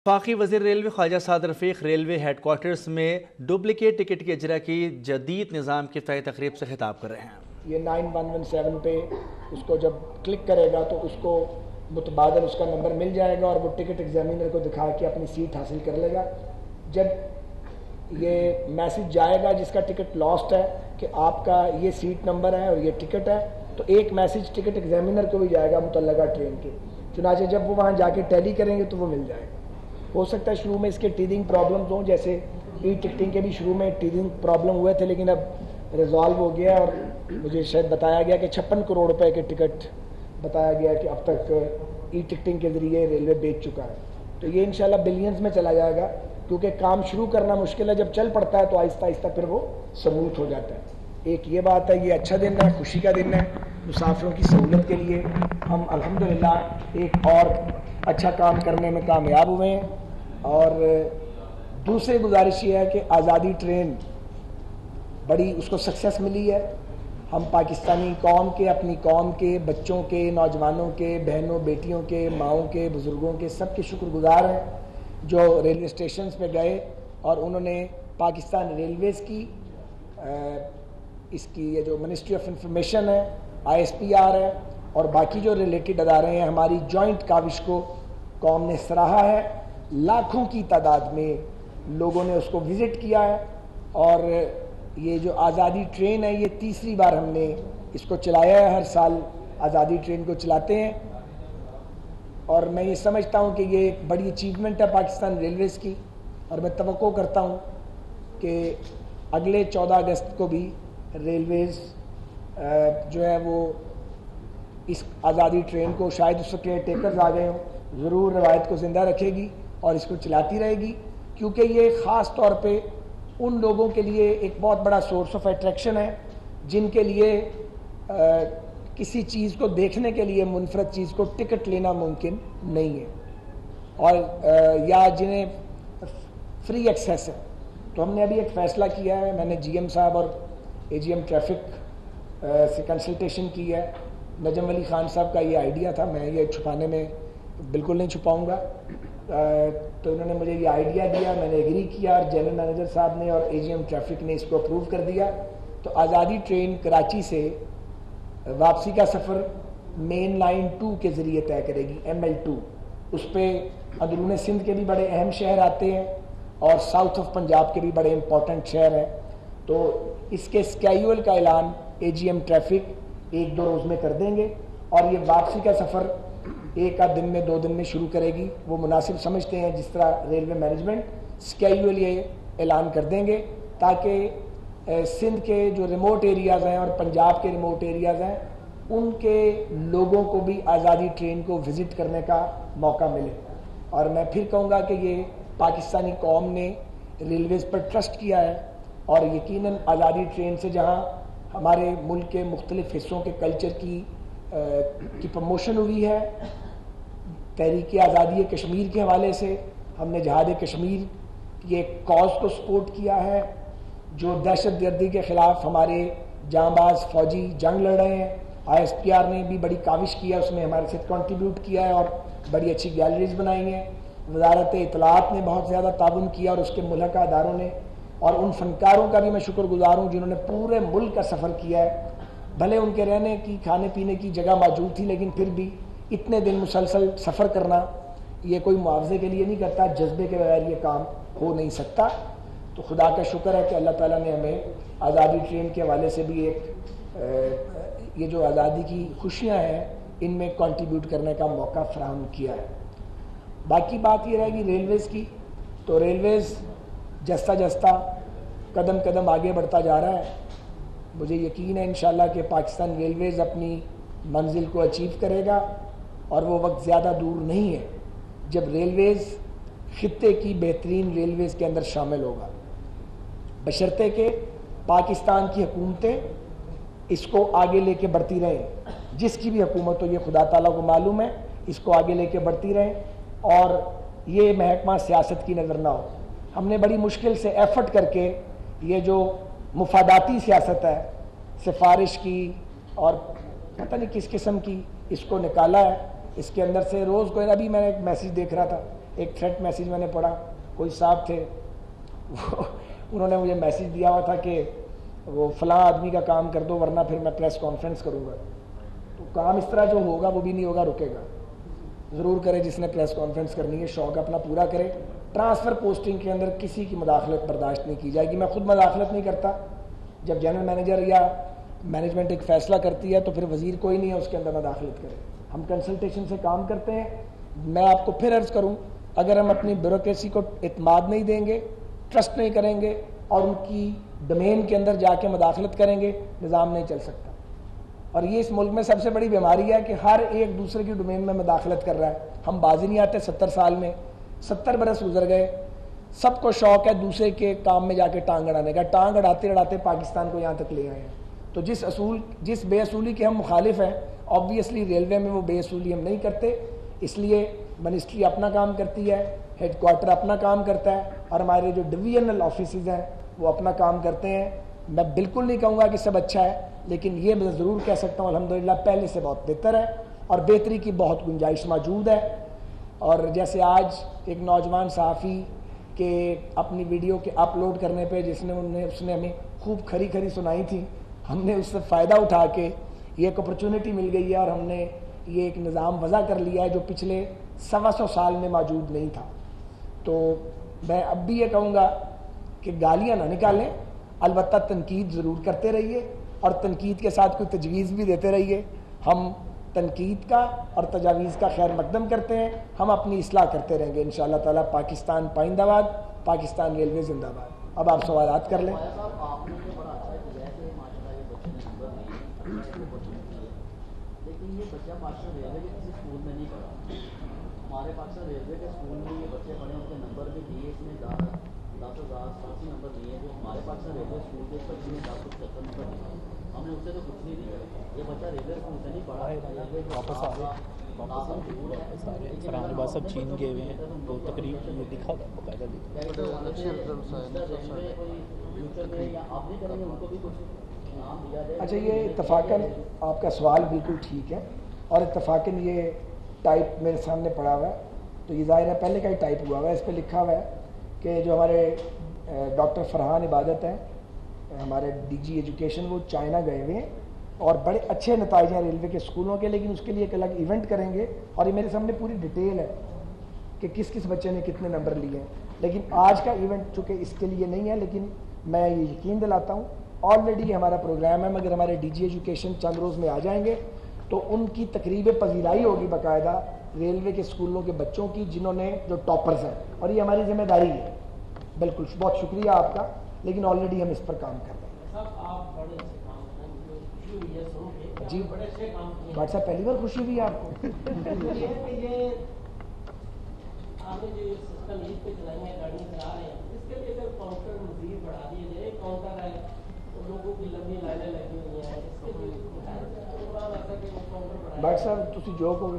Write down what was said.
وفاقی وزیر ریلوے خواجہ سعد رفیق railway head quarters میں ڈپلیکیٹ ٹکٹ کی اجرا کی جدید نظام کی افتتاحی تقریب سے خطاب کر رہے ہیں۔ یہ 9117 پہ اس کو جب کلک کرے گا تو اس کو متبادل اس کا نمبر مل جائے گا اور وہ ٹکٹ ایگزامینر کو دکھا کے اپنی سیٹ حاصل کر لے گا۔ جب یہ میسج جائے گا جس کا ٹکٹ لاسٹ ہے کہ آپ کا یہ سیٹ نمبر ہے اور یہ ٹکٹ ہے، تو ایک میسج ٹکٹ ایگزامینر کو بھی جائے گا متعلقہ ٹرین کے، چنانچہ جب وہ وہاں جا کے ٹیلی کریں گے تو وہ مل جائے گا۔ ہو سکتا ہے شروع میں اس کے ٹیدنگ پرابلمز ہوں، جیسے ای ٹکٹنگ کے بھی شروع میں ٹیدنگ پرابلم ہوئے تھے، لیکن اب ریزالو ہو گیا اور مجھے شاید بتایا گیا کہ 56 کروڑ روپے کے ٹکٹ بتایا گیا کہ اب تک ای ٹکٹنگ کے ذریعے ریلوے بیچ چکا ہے۔ تو یہ انشاءاللہ بلینز میں چلا جائے گا، کیونکہ کام شروع کرنا مشکل ہے، جب چل پڑتا ہے تو آہستہ آہستہ پھر وہ سموتھ ہو جاتا ہے۔ ایک یہ بات ہے، یہ اچھا دن ہے، خوشی کا دن ہے مسافروں کی سہولت کے لیے۔ ہم الحمدللہ ایک اور اچھا کام کرنے میں کامیاب ہوئے ہیں۔ اور دوسری گزارش یہ ہے کہ آزادی ٹرین بڑی اس کو سکسیس ملی ہے۔ ہم پاکستانی قوم کے، اپنی قوم کے بچوں کے، نوجوانوں کے، بہنوں بیٹیوں کے، ماؤں کے، بزرگوں کے، سب کے شکر گزار ہیں جو ریلوے اسٹیشنز پہ گئے اور انہوں نے پاکستان ریلویز کی، اس کی یہ جو منسٹری آف انفارمیشن ہے، ISPR ہے اور باقی جو ریلیٹڈ ادارے ہیں، ہماری جوائنٹ کاوش کو قوم نے سراہا ہے۔ لاکھوں کی تعداد میں لوگوں نے اس کو وزٹ کیا ہے، اور یہ جو آزادی ٹرین ہے، یہ تیسری بار ہم نے اس کو چلایا ہے۔ ہر سال آزادی ٹرین کو چلاتے ہیں، اور میں یہ سمجھتا ہوں کہ یہ ایک بڑی اچیومنٹ ہے پاکستان ریلویز کی، اور میں توقع کرتا ہوں کہ اگلے 14 اگست کو بھی ریلویز جو ہے وہ اس آزادی ٹرین کو، شاید اس کے ٹیکرز آ گئے ہوں، ضرور روایت کو زندہ رکھے گی اور اس کو چلاتی رہے گی، کیونکہ یہ خاص طور پہ ان لوگوں کے لیے ایک بہت بڑا سورس آف اٹریکشن ہے جن کے لیے کسی چیز کو دیکھنے کے لیے منفرد چیز کو ٹکٹ لینا ممکن نہیں ہے، اور یا جنہیں فری ایکسیس ہے۔ تو ہم نے ابھی ایک فیصلہ کیا ہے، میں نے GM صاحب اور AGM ٹریفک سے کنسلٹیشن کی ہے۔ نجم علی خان صاحب کا یہ آئیڈیا تھا، میں یہ چھپانے میں بالکل نہیں چھپاؤں گا، تو انہوں نے مجھے یہ آئیڈیا دیا، میں نے ایگری کیا، اور جنرل مینیجر صاحب نے اور AGM ٹریفک نے اس کو اپروو کر دیا۔ تو آزادی ٹرین کراچی سے واپسی کا سفر مین لائن 2 کے ذریعے طے کرے گی، ML2۔ اس پہ اندرون سندھ کے بھی بڑے اہم شہر آتے ہیں اور ساؤتھ آف پنجاب کے بھی بڑے امپورٹنٹ شہر ہیں۔ تو اس کے اسکیڈول کا اعلان AGM ٹریفک 1-2 روز میں کر دیں گے، اور یہ واپسی کا سفر 1 آدھ دن میں 2 دن میں شروع کرے گی۔ وہ مناسب سمجھتے ہیں، جس طرح ریلوے مینجمنٹ اسکیڈول یہ اعلان کر دیں گے، تاکہ سندھ کے جو ریموٹ ایریاز ہیں اور پنجاب کے ریموٹ ایریاز ہیں، ان کے لوگوں کو بھی آزادی ٹرین کو وزٹ کرنے کا موقع ملے۔ اور میں پھر کہوں گا کہ یہ پاکستانی قوم نے ریلویز پر ٹرسٹ کیا ہے، اور یقیناً آزادی ٹرین سے جہاں ہمارے ملک کے مختلف حصوں کے کلچر کی پروموشن ہوئی ہے، تحریک آزادی کشمیر کے حوالے سے ہم نے جہاد کشمیر کی ایک کاز کو سپورٹ کیا ہے، جو دہشت گردی کے خلاف ہمارے جاں باز فوجی جنگ لڑ رہے ہیں۔ ISPR نے بھی بڑی کاوش کیا، اس میں ہمارے ساتھ کنٹریبیوٹ کیا ہے اور بڑی اچھی گیلریز بنائی ہیں۔ وزارت اطلاعات نے بہت زیادہ تعاون کیا، اور اس کے ملحقہ اداروں نے، اور ان فنکاروں کا بھی میں شکر گزار ہوں جنہوں نے پورے ملک کا سفر کیا ہے۔ بھلے ان کے رہنے کی، کھانے پینے کی جگہ موجود تھی، لیکن پھر بھی اتنے دن مسلسل سفر کرنا یہ کوئی معاوضے کے لیے نہیں کرتا، جذبے کے بغیر یہ کام ہو نہیں سکتا۔ تو خدا کا شکر ہے کہ اللہ تعالیٰ نے ہمیں آزادی ٹرین کے حوالے سے بھی ایک یہ جو آزادی کی خوشیاں ہیں ان میں کنٹریبیوٹ کرنے کا موقع فراہم کیا ہے۔ باقی بات یہ رہے گی ریلویز کی، تو ریلویز جستا جستا قدم قدم آگے بڑھتا جا رہا ہے۔ مجھے یقین ہے انشاءاللہ کہ پاکستان ریلویز اپنی منزل کو اچیو کرے گا، اور وہ وقت زیادہ دور نہیں ہے جب ریلویز خطے کی بہترین ریلویز کے اندر شامل ہوگا، بشرطے کہ پاکستان کی حکومتیں اس کو آگے لے کے بڑھتی رہیں۔ جس کی بھی حکومت ہو، یہ خدا تعالیٰ کو معلوم ہے، اس کو آگے لے کے بڑھتی رہیں، اور یہ محکمہ سیاست کی نظر نہ ہو۔ ہم نے بڑی مشکل سے ایفرٹ کر کے یہ جو مفاداتی سیاست ہے، سفارش کی اور پتہ نہیں کس قسم کی، اس کو نکالا ہے۔ اس کے اندر سے روز کو، ابھی میں ایک میسیج دیکھ رہا تھا ایک تھریٹ میسیج میں نے پڑھا, کوئی صاحب تھے انہوں نے مجھے میسیج دیا ہوا تھا کہ وہ فلاں آدمی کا کام کر دو ورنہ پھر میں پریس کانفرنس کروں گا. تو کام اس طرح جو ہوگا وہ بھی نہیں ہوگا, رکے گا. ضرور کرے جس نے پریس کانفرنس کرنی ہے, شوق اپنا پورا کرے. ٹرانسفر پوسٹنگ کے اندر کسی کی مداخلت برداشت نہیں کی جائے گی. میں خود مداخلت نہیں کرتا. جب جنرل مینیجر یا مینجمنٹ ایک فیصلہ کرتی ہے تو پھر وزیر کوئی نہیں ہے اس کے اندر مداخلت کرے. ہم کنسلٹیشن سے کام کرتے ہیں. میں آپ کو پھر عرض کروں, اگر ہم اپنی بیوروکریسی کو اعتماد نہیں دیں گے, ٹرسٹ نہیں کریں گے اور ان کی ڈومین کے اندر جا کے مداخلت کریں گے, نظام نہیں چل سکتا. اور یہ اس ملک میں سب سے بڑی بیماری ہے کہ ہر ایک دوسرے کی ڈومین میں مداخلت کر رہا ہے. ہم بازی نہیں آتے. 70 سال میں 70 برس گزر گئے, سب کو شوق ہے دوسرے کے کام میں جا کے ٹانگ اڑانے کا. ٹانگ اڑاتے اڑاتے پاکستان کو یہاں تک لے آئے ہیں. تو جس بے اصولی کے ہم مخالف ہیں, آبویسلی ریلوے میں وہ بے اصولی ہم نہیں کرتے. اس لیے منسٹری اپنا کام کرتی ہے, ہیڈ کوارٹر اپنا کام کرتا ہے, اور ہمارے جو ڈویژنل آفیسز ہیں وہ اپنا کام کرتے ہیں. میں بالکل نہیں کہوں گا کہ سب اچھا ہے, لیکن یہ میں ضرور کہہ سکتا ہوں الحمدللہ پہلے سے بہت بہتر ہے اور بہتری کی بہت گنجائش موجود ہے. اور جیسے آج ایک نوجوان صحافی کے اپنی ویڈیو کے اپلوڈ کرنے پہ اس نے ہمیں خوب کھری سنائی تھی, ہم نے اس سے فائدہ اٹھا کے یہ ایک اپرچونٹی مل گئی ہے اور ہم نے یہ ایک نظام وضع کر لیا ہے جو پچھلے 125 سال میں موجود نہیں تھا. تو میں اب بھی یہ کہوں گا کہ گالیاں نہ نکالیں, البتہ تنقید ضرور کرتے رہیے اور تنقید کے ساتھ کوئی تجویز بھی دیتے رہیے. ہم تنقید کا اور تجاویز کا خیر مقدم کرتے ہیں, ہم اپنی اصلاح کرتے رہیں گے انشاءاللہ تعالیٰ. پاکستان پائندہ باد, پاکستان ریلوے زندہ باد. اب آپ سوالات کر لیں. لیکن یہ بچہ پاکستان ریلوے کے کسی اسکول میں نہیں پڑھا. ہمارے پاکستان ریلوے کے اسکول میں یہ بچے پڑھے, ان کے نمبر بھی دیے, اس میں 10,087 نمبر دیے. جو ہمارے پاکستان ریلوے اسکول کے بچے نے 1075 نمبر دیے. ہم نے اس سے تو کچھ نہیں دیا. یہ بچہ ریلوے اسکول سے نہیں پڑھا. واپس آ گئے فرحان عباس صاحب چین گئے ہوئے ہیں تو تقریب یہ دکھا باقاعدہ اچھا, یہ اتفاقاً آپ کا سوال بالکل ٹھیک ہے اور اتفاقاً یہ ٹائپ میرے سامنے پڑا ہوا ہے تو یہ ظاہر ہے پہلے کا ہی ٹائپ ہوا ہوا ہے. اس پہ لکھا ہوا ہے کہ جو ہمارے ڈاکٹر فرحان عبادت ہیں, ہمارے ڈی جی ایجوکیشن, وہ چائنا گئے ہوئے ہیں اور بڑے اچھے نتائج ہیں ریلوے کے اسکولوں کے, لیکن اس کے لیے ایک الگ ایونٹ کریں گے اور یہ میرے سامنے پوری ڈیٹیل ہے کہ کس کس بچے نے کتنے نمبر لیے ہیں. لیکن آج کا ایونٹ چونکہ اس کے لیے نہیں ہے, لیکن میں یہ یقین دلاتا ہوں آلریڈی ہمارا پروگرام ہے. مگر ہمارے ڈی جی ایجوکیشن چند روز میں آ جائیں گے تو ان کی تقریب پذیرائی ہوگی باقاعدہ ریلوے کے اسکولوں کے بچوں کی جنہوں نے جو ٹاپرز ہیں, اور یہ ہماری ذمہ داری ہے. بالکل, بہت شکریہ آپ کا, لیکن آلریڈی ہم اس پر کام کر رہے ہیں. جی بٹ صاحب پہلی بار خوشی ہوئی ہے آپ کو؟ بٹ صاحب تسی جو کہو گے